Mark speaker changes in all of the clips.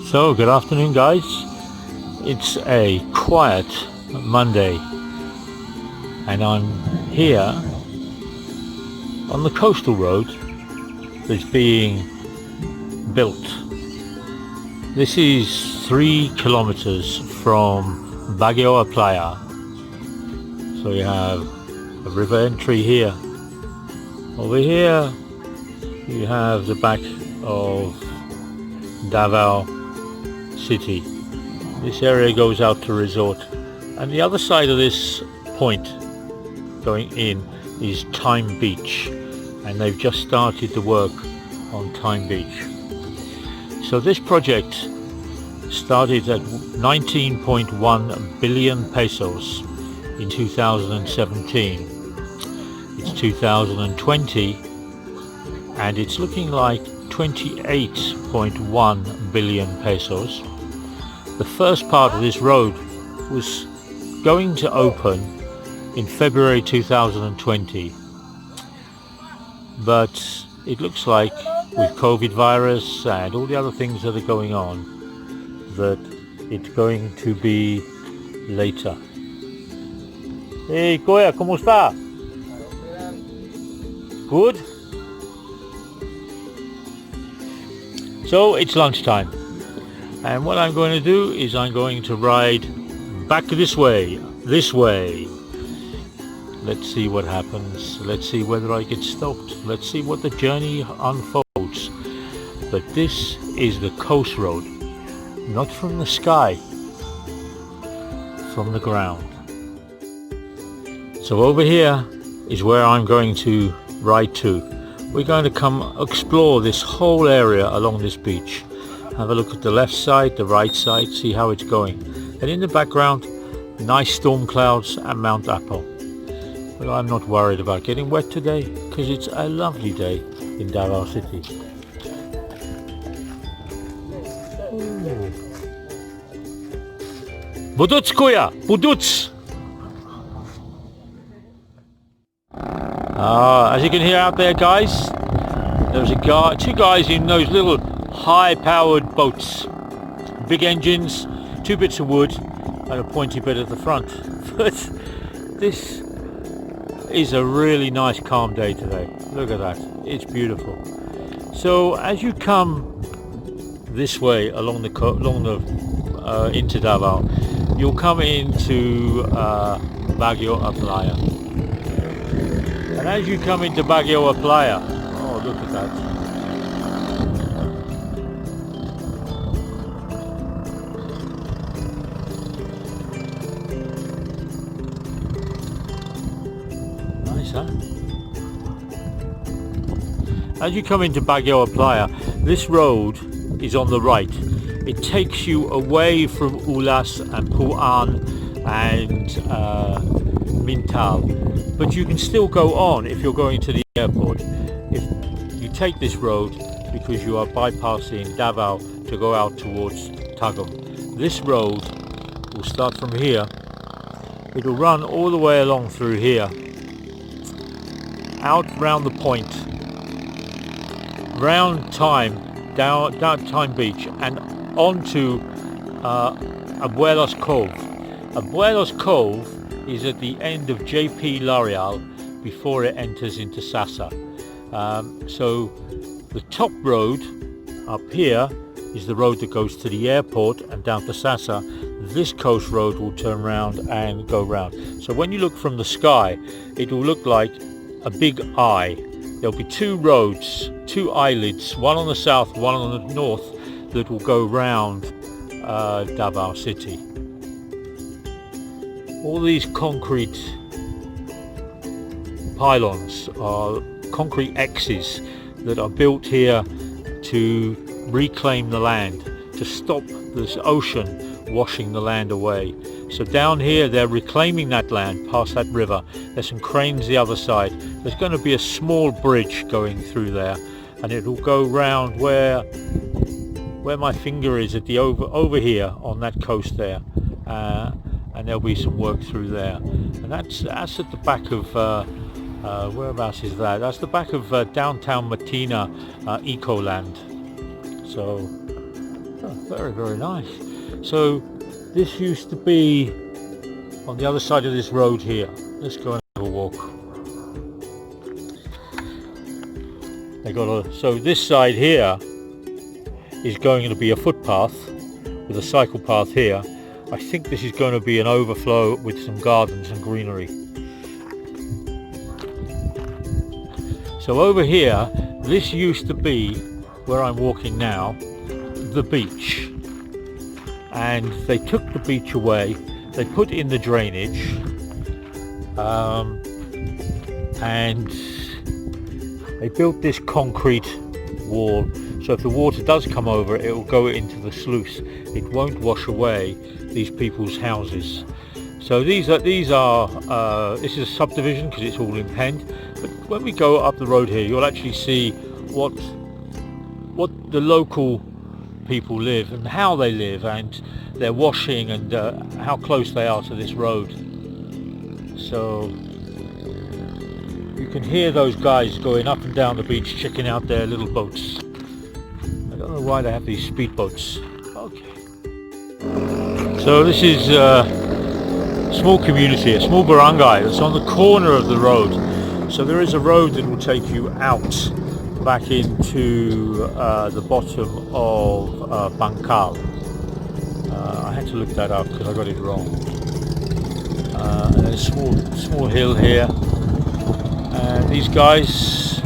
Speaker 1: So, good afternoon guys. It's a quiet Monday and I'm here on the coastal road that's being built. This is 3 kilometers from BAGO APLAYA. So you have a river entry here. Over here you have the back of Davao city. This area goes out to resort, and the other side of this point going in is Time Beach, and they've just started the work on Time Beach. So this project started at 19.1 billion pesos in 2017. It's 2020 and it's looking like 28.1 billion pesos. The first part of this road was going to open in February 2020, but it looks like with COVID virus and all the other things that are going on that it's going to be later. Hey Kuya, ¿cómo está? Good? So it's lunchtime, and what I'm going to do is I'm going to ride back this way. Let's see what happens. Let's see whether I get stopped. Let's see what the journey unfolds. But this is the coast road, not from the sky, from the ground. So over here is where I'm going to ride to. We're going to come explore this whole area along this beach. Have a look at the left side, the right side, see how it's going. And in the background, nice storm clouds and Mount Apple. But I'm not worried about getting wet today because it's a lovely day in Davao City. Buduts Kuya! Buduts! As you can hear out there guys, there's two guys in those little high-powered boats. Big engines, 2 bits of wood and a pointy bit at the front. But this is a really nice calm day today. Look at that, it's beautiful. So as you come this way along the into Davao, you'll come into BAGO APLAYA. And as you come into BAGO APLAYA, oh look at that. Nice, huh? As you come into BAGO APLAYA, this road is on the right. It takes you away from Ulas and Puan and Mintal. But you can still go on if you're going to the airport. If you take this road because you are bypassing Davao to go out towards Tagum. This road will start from here. It'll run all the way along through here, out round the point, round down Time Beach and onto Abuelas Cove. Abuelas Cove is at the end of JP L'Oreal before it enters into Sasa. So the top road up here is the road that goes to the airport and down to Sasa. This coast road will turn round and go round. So when you look from the sky, it will look like a big eye. There'll be 2 roads, 2 eyelids, one on the south, one on the north, that will go round Davao City. All these concrete pylons are concrete X's that are built here to reclaim the land, to stop this ocean washing the land away. So down here they're reclaiming that land past that river. There's some cranes the other side. There's going to be a small bridge going through there, and it will go round where my finger is at the over here on that coast there. And there'll be some work through there, and that's at the back of whereabouts is that? That's the back of downtown Matina Ecoland. So Oh, very, very nice. So this used to be on the other side of this road here. Let's go and have a walk. So this side here is going to be a footpath with a cycle path here. I think this is going to be an overflow with some gardens and greenery. So over here, this used to be, where I'm walking now, the beach. And they took the beach away, they put in the drainage, and they built this concrete wall, so if the water does come over, it will go into the sluice. It won't wash away these people's houses. So this is a subdivision because it's all in Pend. But when we go up the road here, you'll actually see what the local people live and how they live, and their washing, and how close they are to this road. So you can hear those guys going up and down the beach, checking out their little boats. I don't know why they have these speedboats. Okay. So this is a small community, a small barangay that's on the corner of the road. So there is a road that will take you out back into the bottom of Bangkal. I had to look that up because I got it wrong. And there's a small hill here. And these guys,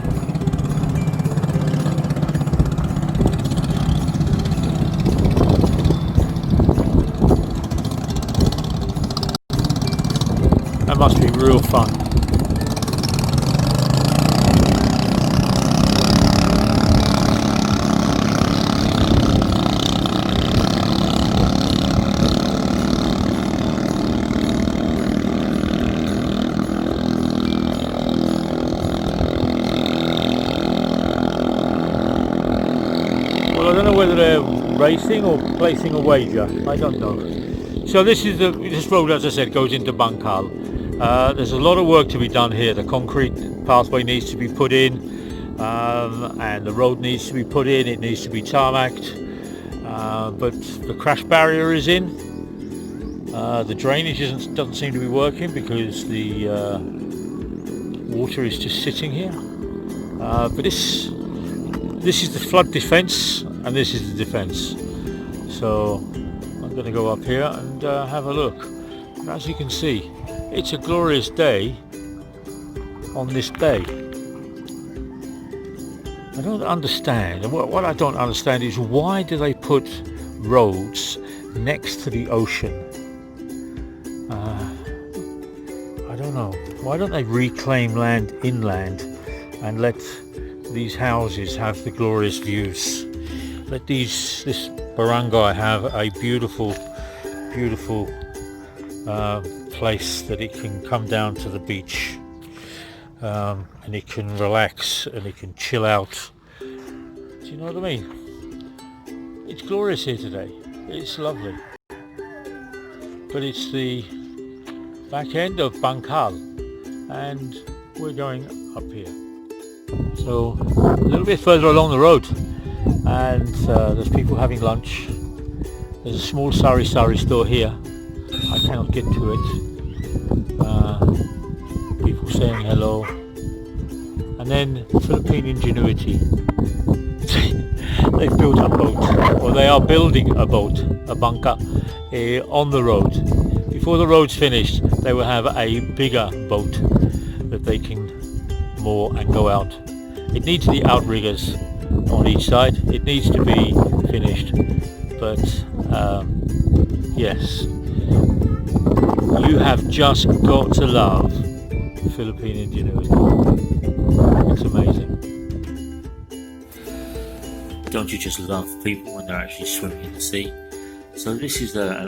Speaker 1: that must be real fun. Well, I don't know whether they're racing or placing a wager. I don't know. So this road, as I said, goes into Bangkal. There's a lot of work to be done here. The concrete pathway needs to be put in, and the road needs to be put in. It needs to be tarmacked, but the crash barrier is in. The drainage doesn't seem to be working because the water is just sitting here. But this is the flood defence, and this is the defence. So I'm going to go up here and have a look. And as you can see, it's a glorious day on this bay. I don't understand. What I don't understand is, why do they put roads next to the ocean? I don't know. Why don't they reclaim land inland and let these houses have the glorious views? Let this barangay have a beautiful place that it can come down to the beach, and it can relax and it can chill out. Do you know what I mean? It's glorious here today. It's lovely. But it's the back end of Bangkal, and we're going up here. So a little bit further along the road, and there's people having lunch. There's a small sari store here. I cannot get to it. People saying hello, and then Philippine ingenuity. They've built a boat, or they are building a boat, a bangka, on the road. Before the road's finished, they will have a bigger boat that they can moor and go out. It needs the outriggers on each side. It needs to be finished, but yes, you have just got to love Philippine ingenuity. It's amazing. Don't you just love people when they're actually swimming in the sea? So this is a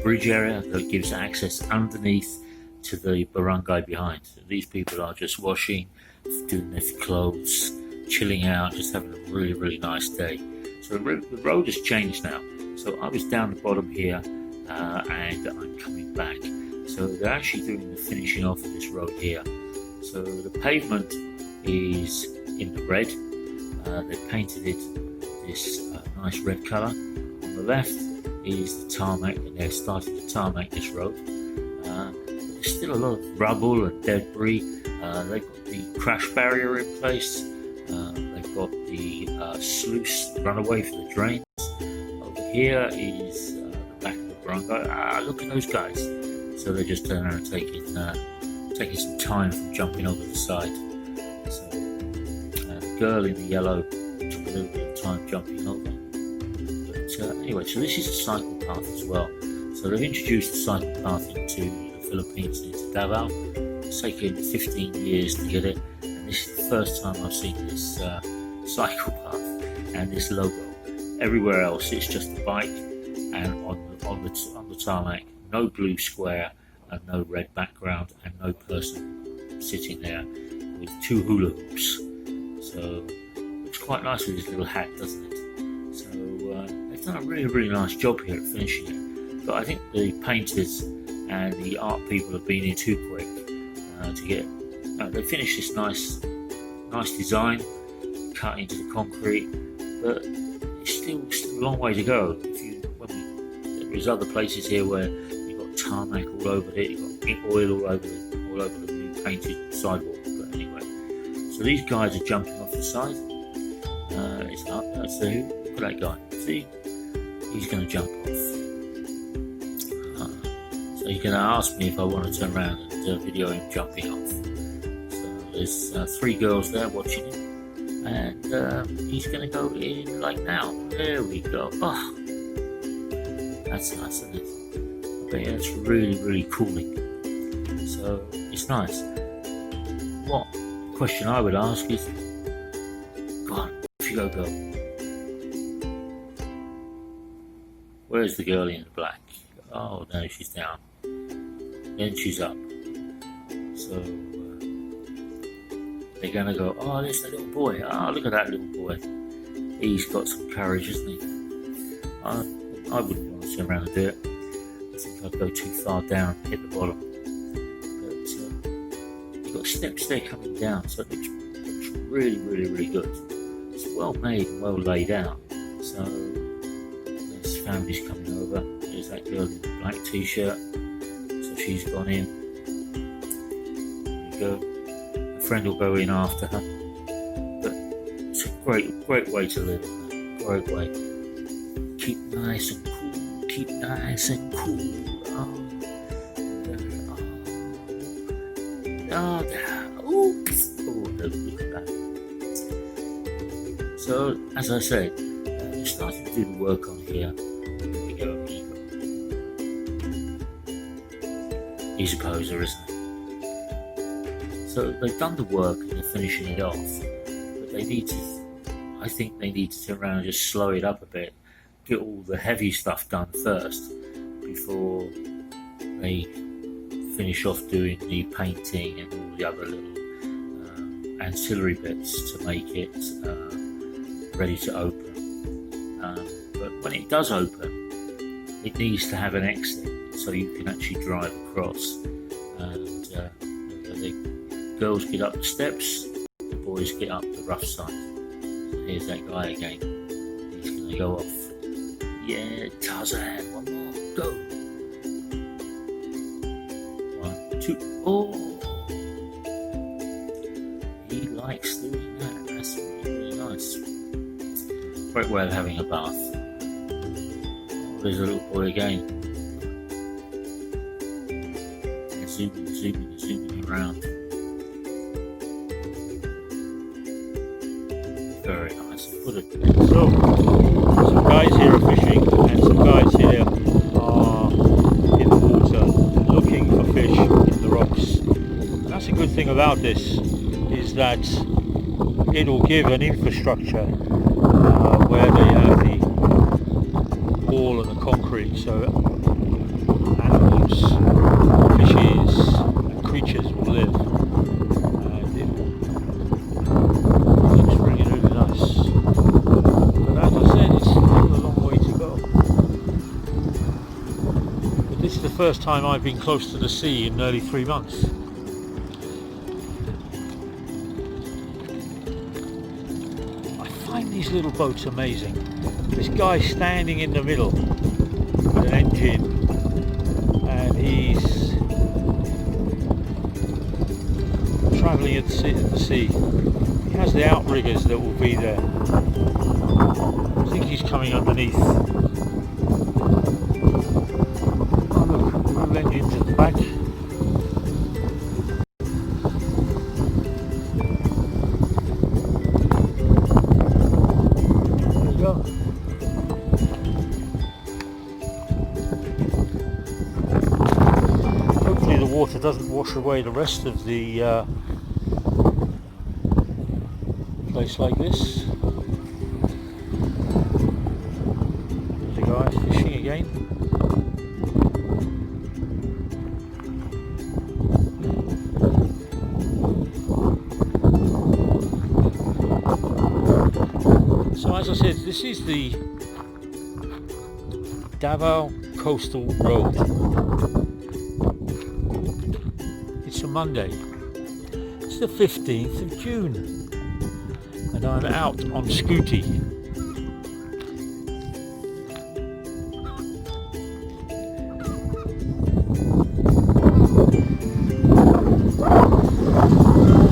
Speaker 1: bridge area that gives access underneath to the barangay behind. So these people are just washing, doing their clothes, chilling out, just having a really nice day. So the road has changed now. So I was down the bottom here, and I'm coming back. So they're actually doing the finishing off of this road here. So the pavement is in the red. They painted it this nice red colour.
Speaker 2: the left is the tarmac, and they're starting to tarmac this road. There's still a lot of rubble and debris. They've got the crash barrier in place. They've got the sluice runaway for the drains. Over here is the back of the Bronco. Look at those guys. So they're just turning around and taking some time from jumping over the side. So the girl in the yellow took a little bit of time jumping over. But anyway, so this is a cycle path as well. So they've introduced the cycle path into the Philippines, into Davao. It's taken 15 years to get it, and this is the first time I've seen this cycle path and this logo. Everywhere else it's just a bike, and on the tarmac, no blue square and no red background, and no person sitting there with two hula hoops. So it's quite nice with his little hat, doesn't it? So they've done a really nice job here at finishing it. But I think the painters and the art people have been in too quick to get. They finished this nice design, cut into the concrete, but it's still a long way to go. There's other places here where you've got tarmac all over it, you've got oil all over the new painted sidewalk. But anyway, so these guys are jumping off the side. It's up. So look at that guy. See, he's going to jump off. So he's going to ask me if I want to turn around and video him jumping off. So there's 3 girls there watching him, and he's going to go in like now. There we go. Oh, that's nice, isn't it? But yeah, it's really cooling. So it's nice. What question I would ask is, go on, off you go, girl. Where's the girl in the black? Oh no, she's down. Then she's up. So they're gonna go, oh, there's the little boy. Oh, look at that little boy. He's got some courage, isn't he? I wouldn't want to turn around and do it. I think I'd go too far down, hit the bottom. But you've got steps there coming down, so it looks really good. It's well made and well laid out. So there's families coming over. There's that girl in the black t-shirt. So she's gone in. There you go. A friend will go in after her. But it's a great way to live. Great way. Keep nice and cool. Keep nice and cool. Look at that. So, as I said, we're starting to do the work on here. Here we go. He's a poser, isn't he? So they've done the work and they're finishing it off, but I think they need to turn around and just slow it up a bit, get all the heavy stuff done first before they finish off doing the painting and all the other little ancillary bits to make it ready to open. But when it does open, it needs to have an exit so you can actually drive across. And the girls get up the steps, the boys get up the rough side. So here's that guy again. He's going to go off. Yeah, Tarzan, one more, go. 1, 2, oh! He likes doing that. That's really nice. Great way of having a bath. Oh, there's a little boy again. And zooming around. Very nice.
Speaker 1: So, some guys here are fishing, and some guys here are in the water looking for fish in the rocks. And that's a good thing about this, is that it'll give an infrastructure where they have the wall and the concrete, so animals, fishes and creatures will live, and it looks really nice. But as I said, it's still a long way to go. But this is the first time I've been close to the sea in nearly 3 months. I find these little boats amazing. this guy standing in the middle with an engine, and he's travelling at the sea. He has the outriggers that will be there. I think he's coming underneath. Oh look, we'll let you into the back. There you go. Hopefully the water doesn't wash away the rest of the place like this. There's a guy fishing again. So as I said, this is the Davao Coastal Road. It's a Monday. It's the 15th of June. And I'm out on Scooty.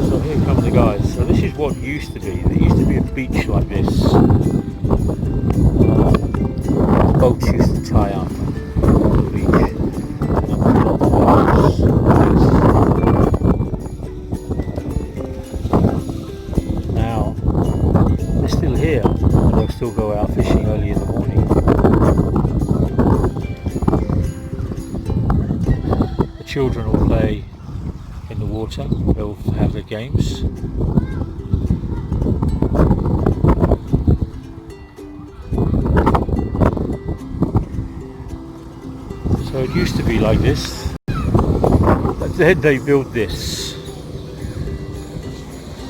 Speaker 1: So here come the guys. So this is what used to be. There used to be a beach like this. Boats used to tie up on the beach. Now they're still here, and they'll still go out fishing early in the morning. The children will play in the water, they'll have their games. So it used to be like this, but then they built this.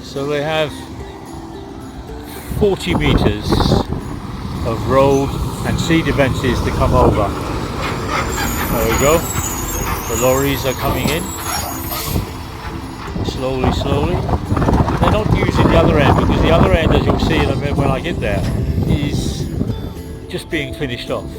Speaker 1: So they have 40 meters of road and sea defences to come over. There we go. The lorries are coming in. Slowly, slowly. They're not using the other end, because the other end, as you'll see in a minute when I get there, is just being finished off.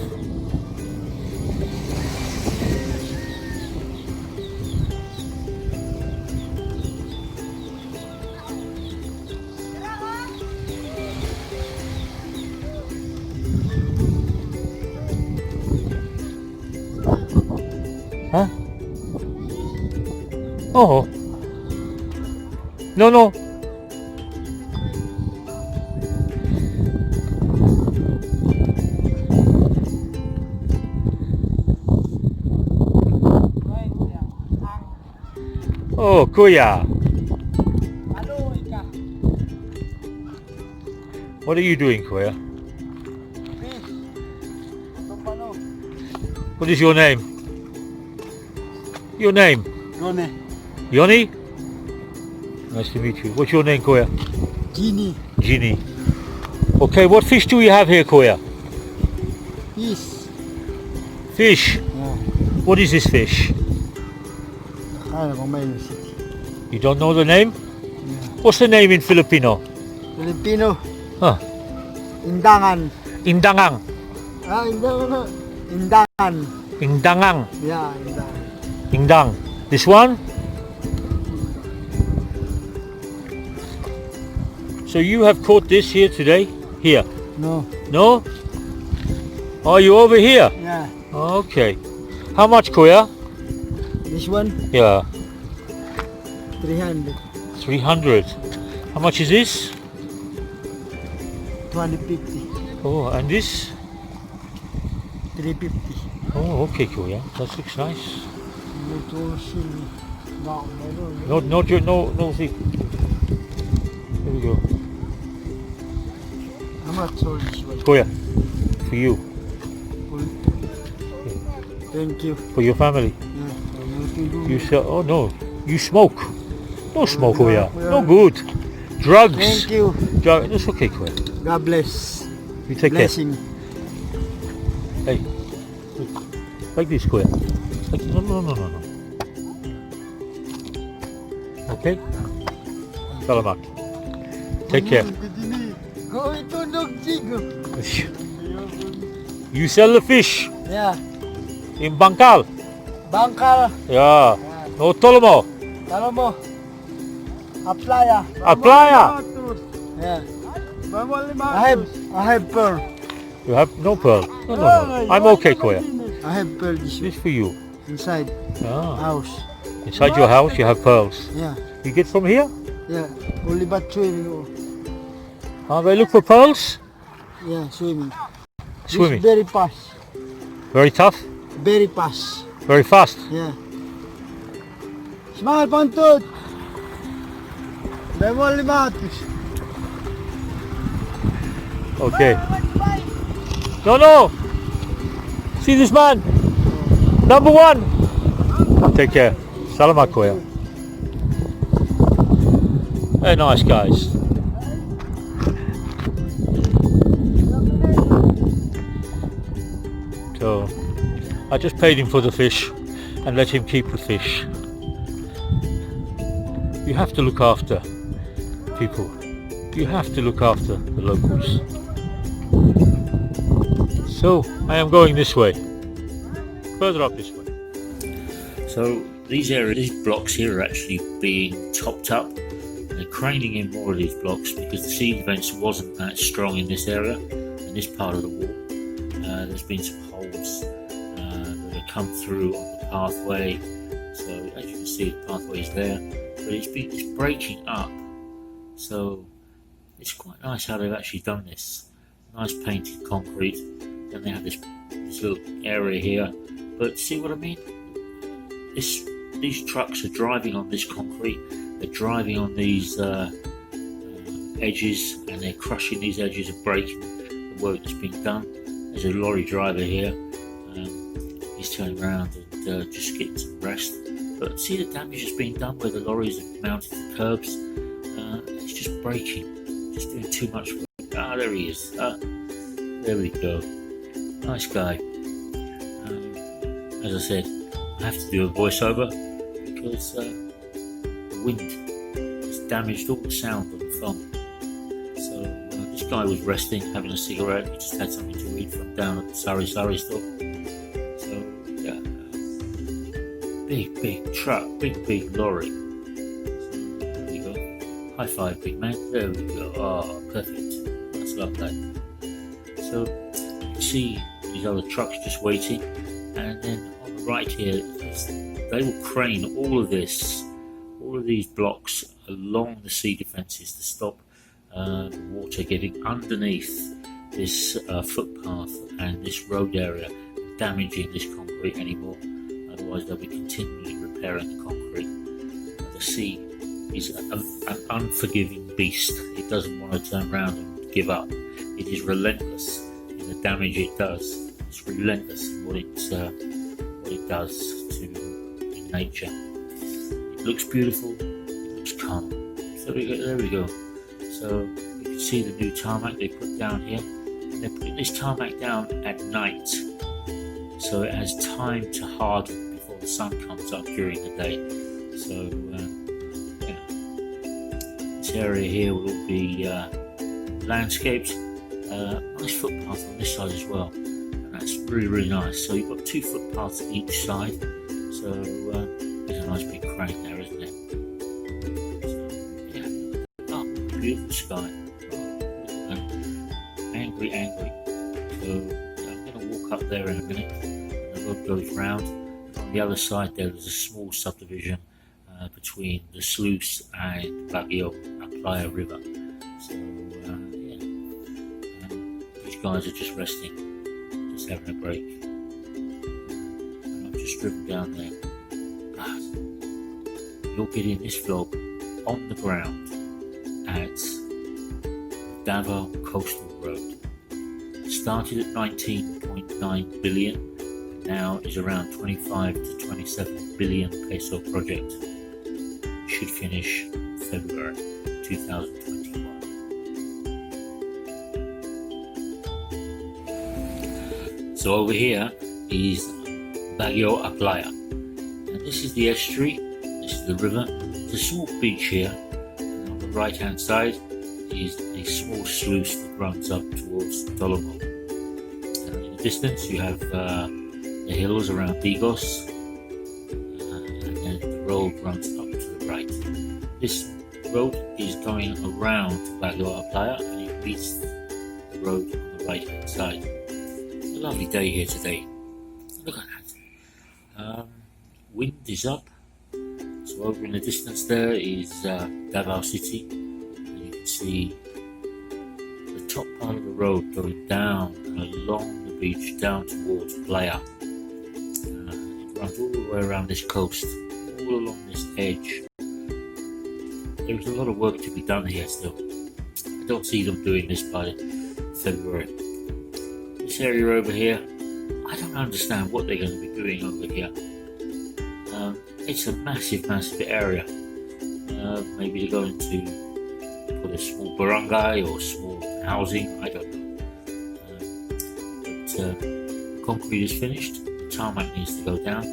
Speaker 1: Huh? Oh. No, no. Oh, kuya. What are you doing, kuya? What is your name? Your name?
Speaker 3: Yone.
Speaker 1: Yoni? Nice to meet you. What's your name, Koya?
Speaker 3: Genie.
Speaker 1: Ginny. Okay, what fish do we have here, Koya?
Speaker 3: Fish.
Speaker 1: Fish?
Speaker 3: Yeah.
Speaker 1: What is this fish?
Speaker 3: Kaya ko may city.
Speaker 1: You don't know the name?
Speaker 3: Yeah.
Speaker 1: What's the name in Filipino?
Speaker 3: Filipino.
Speaker 1: Huh?
Speaker 3: Indangan.
Speaker 1: Indangang.
Speaker 3: Ah, indangan. Indangan.
Speaker 1: Indangang.
Speaker 3: Yeah, indangan.
Speaker 1: Indang. This one? So you have caught this here today? Here?
Speaker 3: No.
Speaker 1: No? Are you over here?
Speaker 3: Yeah.
Speaker 1: Okay. How much, Koya?
Speaker 3: This one,
Speaker 1: Yeah.
Speaker 3: 300.
Speaker 1: 300. How much is this?
Speaker 3: 250.
Speaker 1: Oh, and this?
Speaker 3: 350.
Speaker 1: Oh, okay, Koya. That looks nice.
Speaker 3: Ito sili. No, meron.
Speaker 1: No, see. There we go.
Speaker 3: How much for this one?
Speaker 1: Koya, for you,
Speaker 3: Thank you.
Speaker 1: for your family.
Speaker 3: Yeah.
Speaker 1: You sell, oh no, you smoke. No smoke, Koya.
Speaker 3: Yeah.
Speaker 1: No good. Drugs.
Speaker 3: Thank you.
Speaker 1: That's okay, Koya.
Speaker 3: God bless.
Speaker 1: You take
Speaker 3: Blessing.
Speaker 1: care. Hey, like this, Koya. Like, no. Okay? Salamat. Take care.
Speaker 3: Go ito, dog,
Speaker 1: You sell the fish
Speaker 3: Yeah.
Speaker 1: in Bangkal?
Speaker 3: Bangkal.
Speaker 1: Yeah. No Tolomo.
Speaker 3: Alam mo? Aplaya.
Speaker 1: Aplaya.
Speaker 3: Yeah. I have pearl.
Speaker 1: You have no pearl? No, no, no. I'm okay, Koya.
Speaker 3: I have pearl
Speaker 1: This for you.
Speaker 3: inside
Speaker 1: Ah.
Speaker 3: house.
Speaker 1: Inside your house you have pearls.
Speaker 3: Yeah.
Speaker 1: You get from here?
Speaker 3: Yeah. Only but swimming.
Speaker 1: They look for pearls?
Speaker 3: Yeah, swimming.
Speaker 1: Swimming.
Speaker 3: This very fast.
Speaker 1: Very tough?
Speaker 3: Very fast.
Speaker 1: Very fast?
Speaker 3: Yeah. Smile, pantut. Lemon limatus.
Speaker 1: Okay. No, no. See this man? Number one. Take care. Salamat, Koya. They're nice guys. So, I just paid him for the fish and let him keep the fish. You have to look after people. You have to look after the locals. So, I am going this way. Further up this way.
Speaker 2: So these blocks here are actually being topped up. They're craning in more of these blocks because the sea defence wasn't that strong in this area, in this part of the wall. There's been some holes that have come through on the pathway. So as you can see, the pathway is there, but it's breaking up. So it's quite nice how they've actually done this. Nice painted concrete. Then they have this little area here. But see what I mean? These trucks are driving on this concrete. They're driving on these edges, and they're crushing these edges and breaking the work that's been done. There's a lorry driver here. He's turning around and just getting some rest. But see the damage that's been done where the lorries have mounted the curbs. It's just breaking, just doing too much work. Ah, there he is. There we go. Nice guy. As I said, I have to do a voiceover because the wind has damaged all the sound on the phone. So this guy was resting, having a cigarette. He just had something to read from down at the Sari store. So yeah, big truck, big lorry. So there we go. High five, big man. There we go. Oh, perfect. That's lovely. So you can see these other trucks just waiting, and then on the right here, they will crane all of these blocks along the sea defences to stop water getting underneath this footpath and this road area, damaging this concrete anymore. Otherwise, they'll be continually repairing the concrete. The sea is an unforgiving beast. It doesn't want to turn around and give up. It is relentless in the damage it does. It's relentless in what it does to nature. It looks beautiful. It looks calm. So there we go. So you can see the new tarmac they put down here. And they're putting this tarmac down at night, so it has time to harden before the sun comes up during the day. So this area here will all be landscaped. Nice footpath on this side as well, and that's really nice. So you've got 2 footpaths each side. So there's a nice big crane there, isn't it? So, yeah. Oh, beautiful sky. Angry. So I'm going to walk up there in a minute. And the road goes round. On the other side there's a small subdivision between the sluice and BAGO APLAYA river. So these guys are just resting, just having a break. And I've just driven down there. God, you're getting this vlog on the ground at Davao Coastal Road. Started at 19.9 billion, now is around 25 to 27 billion peso project. Should finish February 2021. So over here is BAGO APLAYA, and this is the estuary, this is the river. There's a small beach here, and on the right hand side is a small sluice that runs up towards Tolomo. And in distance you have the hills around Digos, and then the road runs up to the right. This road is going around BAGO APLAYA, and it meets the road on the right hand side. It's a lovely day here today. Look at that. Wind is up. So over in the distance there is Davao City, and you can see the top part of the road going down and along the beach down towards Playa. It runs all the way around this coast, all along this edge. There is a lot of work to be done here still. I don't see them doing this by February. This area over here, I don't understand what they're going to be doing over here. It's a massive area. Maybe they're going to put a small barangay or small housing, I don't know. But concrete is finished, the tarmac needs to go down.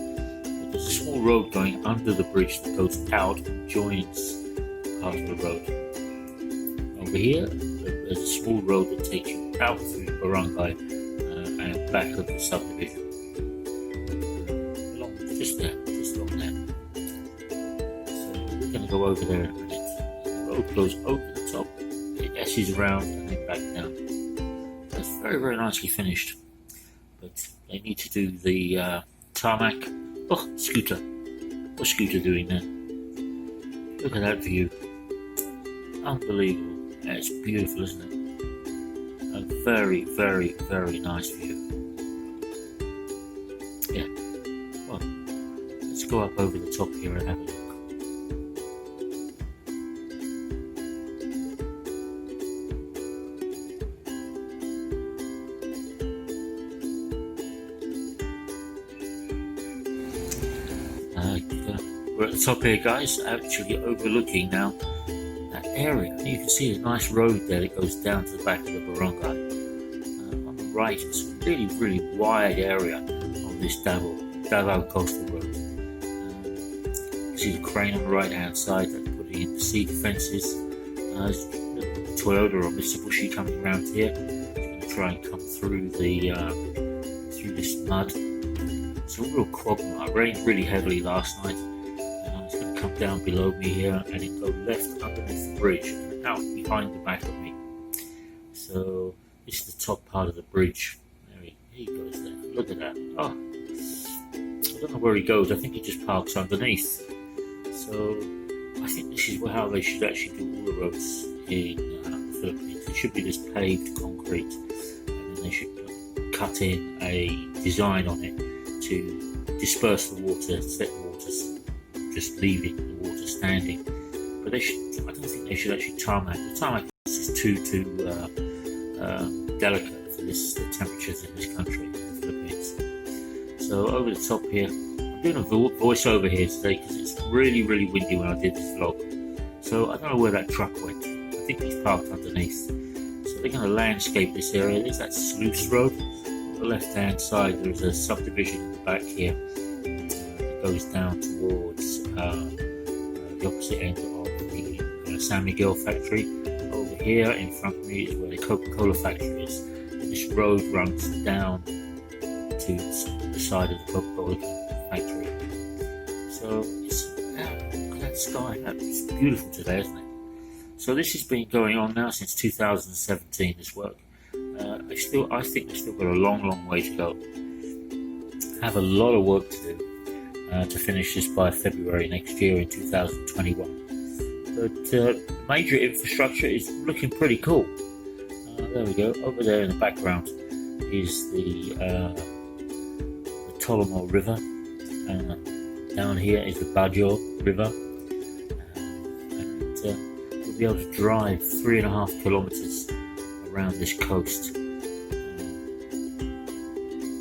Speaker 2: But there's a small road going under the bridge that goes out and joins part of the road. Over here, there's a small road that takes you out through the barangay and back of the subdivision. Just along there. So we're going to go over there in a minute. The road goes over the top, it S's around and then back down. That's very nicely finished. But they need to do the tarmac. Oh, scooter. What's Scooter doing there? Look at that view. Unbelievable. It's beautiful, isn't it? A very nice view. Yeah. Well, let's go up over the top here and have a look. We're at the top here, guys, actually overlooking now that area. You can see a nice road there that goes down to the back of the barangay. On the right, it's a really wide area on this Davao coastal road. You can see the crane on the right hand side that's putting in the sea defences. Toyota or Mitsubishi coming around here. It's going to try and come through through this mud. It's a real quagmire. It rained really heavily last night. It's going to come down below me here and then go left underneath the bridge and out behind the back of me. So this is the top part of the bridge. There he goes there. Look at that. Oh, I don't know where he goes. I think he just parks underneath. So I think this is how they should actually do all the roads in the Philippines. It should be this paved concrete, and then they should cut in a design on it to disperse the water, set the water just leaving the water standing. But I don't think they should actually tarmac. The tarmac is too delicate for the temperatures in this country, in the Philippines. So over the top here, I'm doing a voiceover here today because it's really windy when I did this vlog. So I don't know where that truck went. I think he's parked underneath. So they're going to landscape this area. There's that sluice road. On the left hand side there's a subdivision in the back here. It goes down towards the opposite end of the San Miguel factory. Over here in front of me is where the Coca-Cola factory is. And this road runs down to the side of the Coca-Cola factory. So look at that sky. It's beautiful today, isn't it? So this has been going on now since 2017, this work. I think we've still got a long way to go. Have a lot of work to do to finish this by February next year in 2021. But major infrastructure is looking pretty cool. There we go. Over there in the background is the Tolomo River. Down here is the Bajo River. And we'll be able to drive 3.5 kilometers around this coast,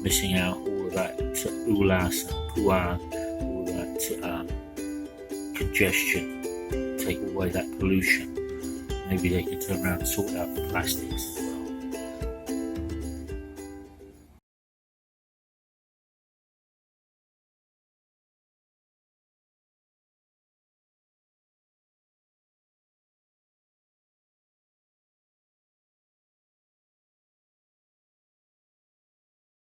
Speaker 2: missing out all of that ulas and puan, all that congestion, take away that pollution. Maybe they can turn around and sort out the plastics as well.